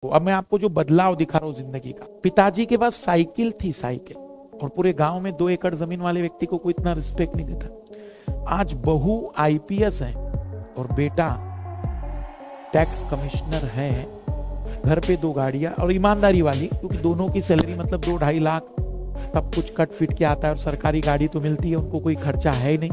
तो अब मैं आपको जो बदलाव दिखा रहा हूँ जिंदगी का। पिताजी के पास साइकिल थी, साइकिल, और पूरे गांव में 2 एकड़ जमीन वाले व्यक्ति को कोई इतना रिस्पेक्ट नहीं देता। आज बहू आईपीएस है और बेटा टैक्स कमिश्नर है, घर पे 2 गाड़ियां, और ईमानदारी वाली, क्योंकि दोनों की सैलरी मतलब 2-2.5 लाख, सब कुछ कट पिट के आता है, और सरकारी गाड़ी तो मिलती है, उनको कोई खर्चा है ही नहीं।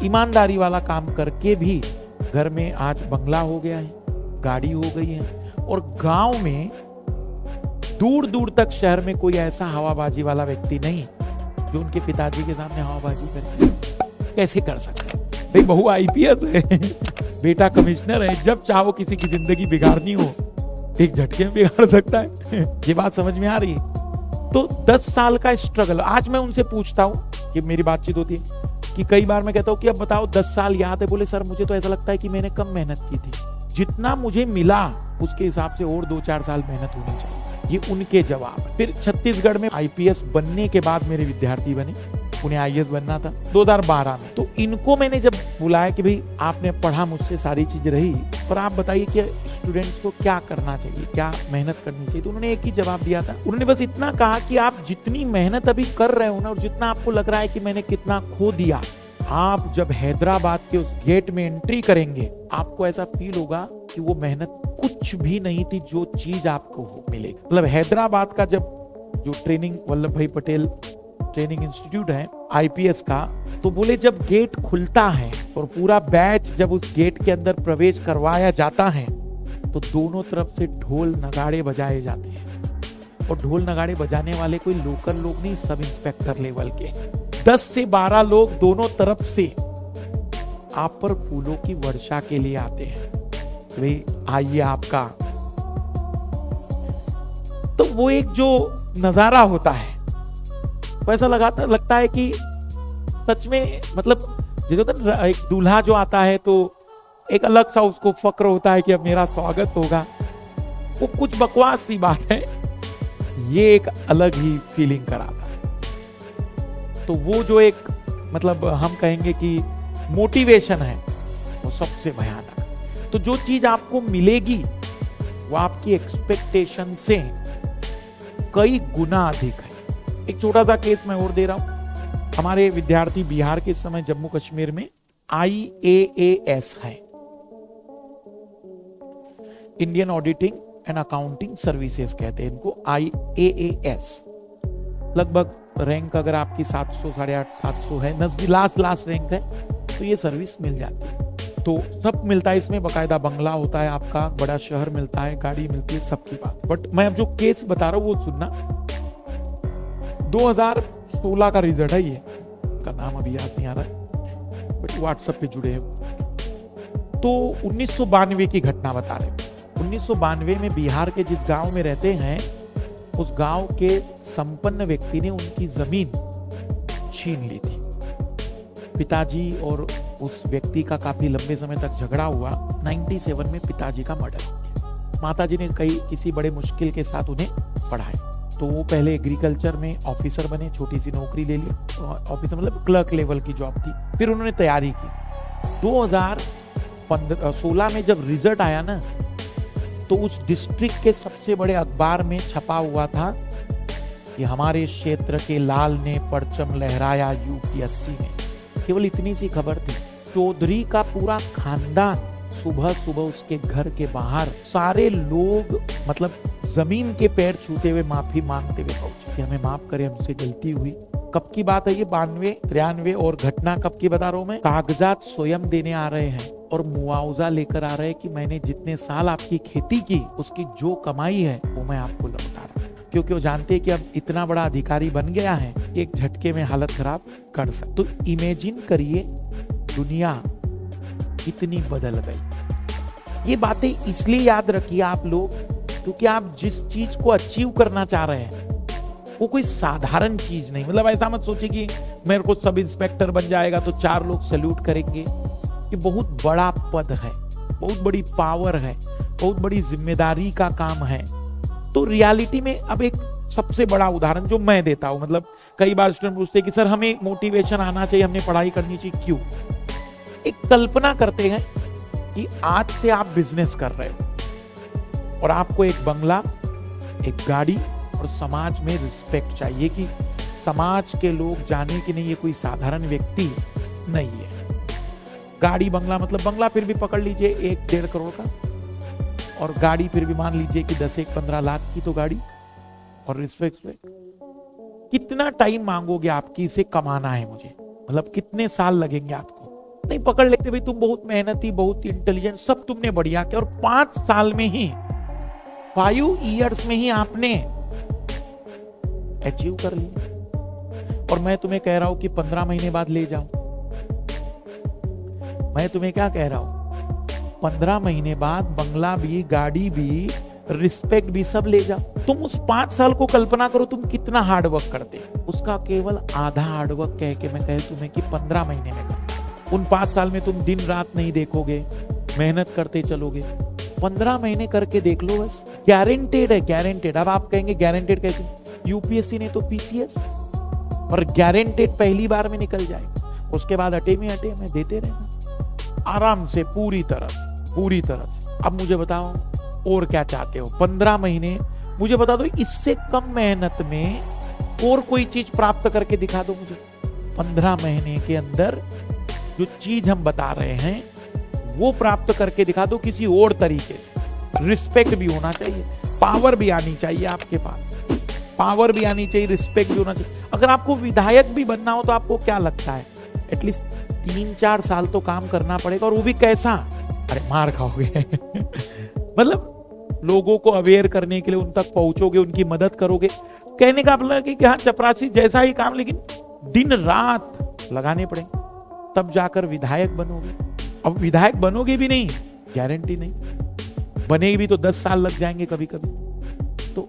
ईमानदारी वाला काम करके भी घर में आज बंगला हो गया है, गाड़ी हो गई है, और गांव में दूर दूर तक शहर में कोई ऐसा हवाबाजी वाला व्यक्ति नहीं जो उनके पिताजी के सामने हवाबाजी करे। कैसे कर सकता है भाई? बहू आईपीएस है, बेटा कमिश्नर है, जब चाहो किसी की जिंदगी बिगाड़नी हो एक झटके में बिगाड़ सकता है। ये बात समझ में आ रही है? तो 10 साल का स्ट्रगल। आज मैं उनसे पूछता हूँ कि मेरी बातचीत होती है कि कई बार मैं कहता हूँ कि अब बताओ 10 साल याद है? बोले सर मुझे तो ऐसा लगता है कि मैंने कम मेहनत की थी, जितना मुझे मिला उसके हिसाब से और 2-4 साल मेहनत होनी चाहिए। ये उनके जवाब। फिर छत्तीसगढ़ में आईपीएस बनने के बाद मेरे विद्यार्थी बने, उन्हें आईएएस बनना था 2012 में। तो इनको मैंने जब बुलाया कि भाई आपने पढ़ा, मुझसे सारी चीज रही, पर आप बताइए कि स्टूडेंट्स को क्या करना चाहिए, क्या मेहनत करनी चाहिए? तो उन्होंने एक ही जवाब दिया था। उन्होंने बस इतना कहा कि आप जितनी मेहनत अभी कर रहे हो ना, और जितना आपको लग रहा है कि मैंने कितना खो दिया, आप जब हैदराबाद के उस गेट में एंट्री करेंगे आपको ऐसा फील होगा कि वो मेहनत कुछ भी नहीं थी जो चीज आपको मिलेगी। मतलब हैदराबाद का जब जो ट्रेनिंग, वल्लभ भाई पटेल ट्रेनिंग इंस्टीट्यूट है आईपीएस का, तो बोले जब गेट खुलता है और पूरा बैच जब उस गेट के अंदर प्रवेश करवाया जाता है तो दोनों तरफ से ढोल नगाड़े बजाए जाते हैं। और ढोल नगाड़े बजाने वाले कोई लोकल लोग नहीं, सब इंस्पेक्टर लेवल के 10 से 12 लोग दोनों तरफ से आप पर फूलों की वर्षा के लिए आते हैं। भाई आइए आपका, तो वो एक जो नजारा होता है वो ऐसा लगता है कि सच में, मतलब जैसे होता है ना, एक दूल्हा जो आता है तो एक अलग सा उसको फक्र होता है कि अब मेरा स्वागत होगा। वो कुछ बकवास सी बात है, ये एक अलग ही फीलिंग कराता है। तो वो जो एक, मतलब हम कहेंगे कि मोटिवेशन है, वो सबसे भयानक। तो जो चीज आपको मिलेगी वो आपकी एक्सपेक्टेशन से कई गुना अधिक है। एक छोटा सा केस मैं और दे रहा हूं। हमारे विद्यार्थी बिहार के इस समय जम्मू कश्मीर में IAAS है, Indian auditing and accounting services कहते हैं इनको, IAAS। लगभग रैंक अगर आपकी 700, 850 है, लास्ट रैंक है, तो ये सर्विस मिल जाती है। तो सब मिलता है इसमें, बकायदा बंगला होता है आपका, बड़ा शहर मिलता है, गाड़ी मिलती है, सबकी बात। बट मैं अब जो केस बता रहा हूं वो सुनना। 2016 का रिजल्ट है, ये का नाम अभी याद नहीं आ रहा, बट व्हाट्सएप पे जुड़े हैं। तो 1992 की घटना बता रहे। 1992 में बिहार के जिस गांव में रहते हैं, उस गांव के संपन्न व्यक्ति ने उनकी जमीन छीन ली थी। पिताजी और उस व्यक्ति का काफी लंबे समय तक झगड़ा हुआ। 97 में पिताजी का मर्डर हो गया। माताजी ने किसी बड़े मुश्किल के साथ उन्हें पढ़ाया। तो वो पहले एग्रीकल्चर में ऑफिसर बने, छोटी सी नौकरी ले ली, ऑफिसर मतलब क्लर्क लेवल की जॉब थी। फिर उन्होंने तैयारी की। 2016 में जब रिजल्ट आया ना, तो उस डिस्ट्रिक्ट के सबसे बड़े अखबार में छपा हुआ था कि हमारे क्षेत्र के लाल ने परचम लहराया यूपीएससी में। केवल इतनी सी खबर थी। चौधरी का पूरा खानदान सुबह सुबह उसके घर के बाहर, सारे लोग मतलब जमीन के पैर छूते हुए माफी मांगते हुए पहुंचे कि हमें माफ करें, हमसे गलती हुई। कब की बात है ये? 92, 93। और घटना कब की बता रहा हूं मैं? कागजात स्वयं देने आ रहे हैं और मुआवजा लेकर आ रहे हैं कि मैंने जितने साल आपकी खेती की उसकी जो कमाई है वो मैं आपको लौटा रहा हूं। क्योंकि वो जानते हैं कि अब इतना बड़ा अधिकारी बन गया है, एक झटके में हालत खराब कर सकता। तो इमेजिन करिए दुनिया कितनी बदल गई। ये बातें इसलिए याद रखिए आप लोग, क्योंकि आप जिस चीज को अचीव करना चाह रहे हैं वो कोई साधारण चीज नहीं। मतलब ऐसा मत सोचिए कि मेरे को सब इंस्पेक्टर बन जाएगा तो 4 लोग सैल्यूट करेंगे। ये बहुत बड़ा पद है, बहुत बड़ी पावर है, बहुत बड़ी जिम्मेदारी का काम है। तो रियलिटी में अब एक सबसे बड़ा उदाहरण जो मैं देता हूं, मतलब कई बार स्टूडेंट पूछते हैं कि सर हमें मोटिवेशन आना चाहिए, हमने पढ़ाई करनी चाहिए, क्यों? एक कल्पना करते हैं कि आज से आप बिजनेस कर रहे हो, और आपको एक बंगला, एक गाड़ी और समाज में रिस्पेक्ट चाहिए कि समाज के लोग जाने कि नहीं ये कोई साधारण व्यक्ति नहीं है। गाड़ी बंगला मतलब बंगला फिर भी पकड़ लीजिए 1-1.5 करोड़ का, और गाड़ी फिर भी मान लीजिए कि 10-15 लाख की तो गाड़ी, और रिस्पेक्ट। कितना टाइम मांगोगे आपकी इसे कमाना है मुझे, मतलब कितने साल लगेंगे आपको? नहीं पकड़ लेते भाई तुम बहुत मेहनती, बहुत इंटेलिजेंट, सब तुमने बढ़िया किया, और 5 साल में ही 5 इयर्स में ही आपने अचीव कर लिया। और मैं तुम्हें कह रहा हूं कि 15 महीने बाद ले जाओ। मैं तुम्हें क्या कह रहा हूं, 15 महीने बाद बंगला भी, गाड़ी भी, रिस्पेक्ट भी सब ले जाओ। तुम उस 5 साल को कल्पना करो तुम कितना हार्डवर्क करते, उसका केवल आधा हार्डवर्क कह के मैं कहे तुम्हें कि 15 महीने में कर। उन 5 साल में तुम दिन रात नहीं देखोगे, मेहनत करते चलोगे, 15 महीने करके देख लो बस, गारंटेड है, गारंटेड। अब आप कहेंगे गारंटेड कैसे? यूपीएससी ने तो पीसीएस, और गारंटेड पहली बार में निकल जाएगा, उसके बाद अटे में देते रहना आराम से, पूरी तरह से। अब मुझे बताओ और क्या चाहते हो? 15 महीने मुझे बता दो, इससे कम मेहनत में और कोई चीज प्राप्त करके दिखा दो मुझे। 15 महीने के अंदर जो चीज हम बता रहे हैं वो प्राप्त करके दिखा दो किसी और तरीके से। रिस्पेक्ट भी होना चाहिए, पावर भी आनी चाहिए आपके पास, पावर भी आनी चाहिए, रिस्पेक्ट भी होना चाहिए। अगर आपको विधायक भी बनना हो तो आपको क्या लगता है, एटलीस्ट 3-4 साल तो काम करना पड़ेगा, और वो भी कैसा? अरे मार खाओगे मतलब लोगों को अवेयर करने के लिए उन तक पहुंचोगे, उनकी मदद करोगे। कहने का मतलब कि हाँ चपरासी जैसा ही काम, लेकिन दिन रात लगाने पड़ेंगे, तब जाकर विधायक बनोगे। अब विधायक बनोगे भी नहीं, गारंटी नहीं, बनेगी भी तो 10 साल लग जाएंगे कभी कभी। तो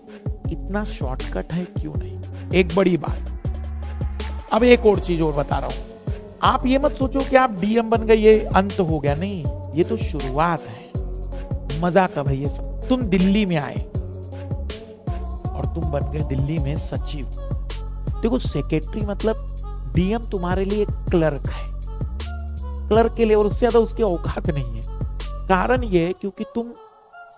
इतना शॉर्टकट है क्यों नहीं? एक बड़ी बात। अब एक और चीज और बता रहा हूं, आप ये मत सोचो कि आप डीएम बन गए ये अंत हो गया, नहीं, ये तो शुरुआत है। मजा कब है ये सब? तुम दिल्ली में आए और तुम बन गए दिल्ली में सचिव। देखो सेक्रेटरी मतलब डीएम तुम्हारे लिए क्लर्क है, क्लर्क के लिए, और उससे ज्यादा उसकी औकात नहीं है। कारण ये क्योंकि तुम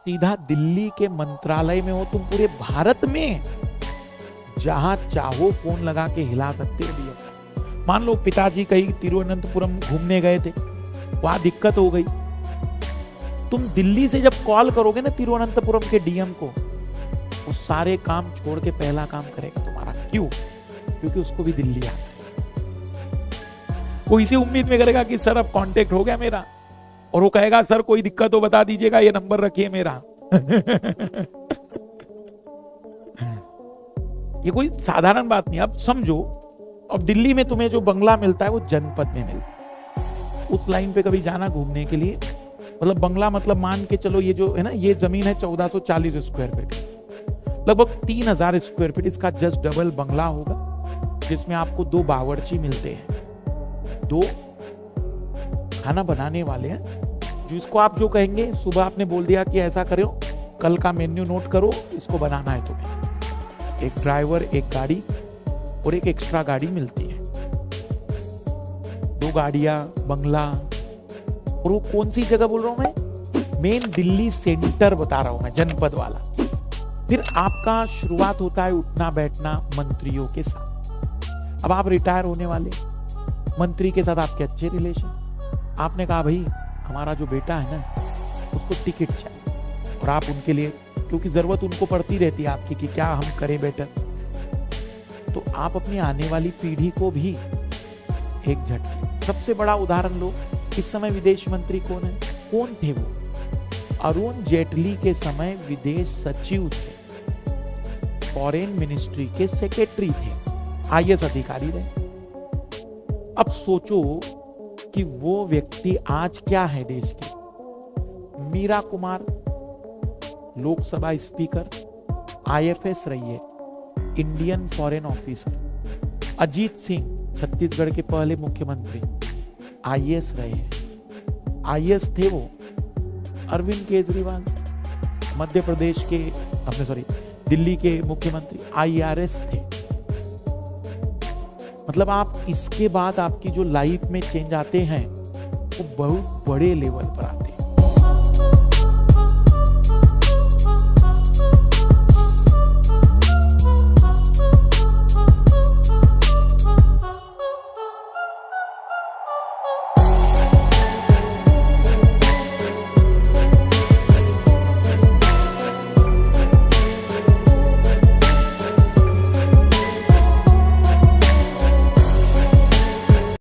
सीधा दिल्ली के मंत्रालय में हो, तुम पूरे भारत में जहां चाहो फोन लगा के हिला सकते हो डीएम। मान लो पिताजी कहीं तिरुवनंतपुरम घूमने गए थे, वहां दिक्कत हो गई, तुम दिल्ली से जब कॉल करोगे ना तिरुवनंतपुरम के डीएम को, वो सारे काम छोड़ के पहला काम करेगा तुम्हारा। क्यों? क्योंकि उसको भी दिल्ली आता है। वो इसी उम्मीद में करेगा कि सर अब कांटेक्ट हो गया मेरा, और वो कहेगा सर कोई दिक्कत हो बता दीजिएगा, ये नंबर रखिए मेरा ये कोई साधारण बात नहीं। अब समझो, अब दिल्ली में तुम्हें जो बंगला मिलता है वो जनपद में मिलता है। उस लाइन पे कभी जाना घूमने के लिए, मतलब बंगला मतलब मान के चलो ये जो है ना, ये जमीन है 1440 स्क्वायर फीट, लगभग 3000 स्क्वायर फीट, इसका जस्ट डबल बंगला होगा, जिसमें आपको 2 बावर्ची मिलते हैं, 2 खाना बनाने वाले हैं, जिसको आप जो कहेंगे, सुबह आपने बोल दिया कि ऐसा करो, कल का मेन्यू नोट करो, इसको बनाना है तुम्हें। एक ड्राइवर, एक गाड़ी और एक एक्स्ट्रा गाड़ी मिलती है, 2 गाड़ियां, बंगला। और वो कौन सी जगह बोल रहा हूं मैं? मेन दिल्ली सेंटर बता रहा हूं मैं, जनपद वाला। फिर आपका शुरुआत होता है उठना बैठना मंत्रियों के साथ। अब आप रिटायर होने वाले, मंत्री के साथ आपके अच्छे रिलेशन, आपने कहा भाई हमारा जो बेटा है ना उसको टिकट चाहिए, और आप उनके लिए, क्योंकि जरूरत उनको पड़ती रहती है आपकी कि क्या हम करें बेटर, तो आप अपनी आने वाली पीढ़ी को भी एक झटके। सबसे बड़ा उदाहरण लो, इस समय विदेश मंत्री कौन है? कौन थे वो? अरुण जेटली के समय विदेश सचिव थे, फॉरेन मिनिस्ट्री के सेक्रेटरी थे, आईएएस अधिकारी रहे। अब सोचो कि वो व्यक्ति आज क्या है देश के? मीरा कुमार लोकसभा स्पीकर, आईएफएस रही है, Indian foreign officer. Ajit Singh Chhattisgarh के पहले मुख्यमंत्री, आईएएस रहे हैं, आईएएस थे वो। अरविंद केजरीवाल मध्य प्रदेश के, अपने दिल्ली के मुख्यमंत्री, आईआरएस थे। मतलब आप इसके बाद आपकी जो लाइफ में चेंज आते हैं वो बहुत बड़े लेवल पर आते हैं।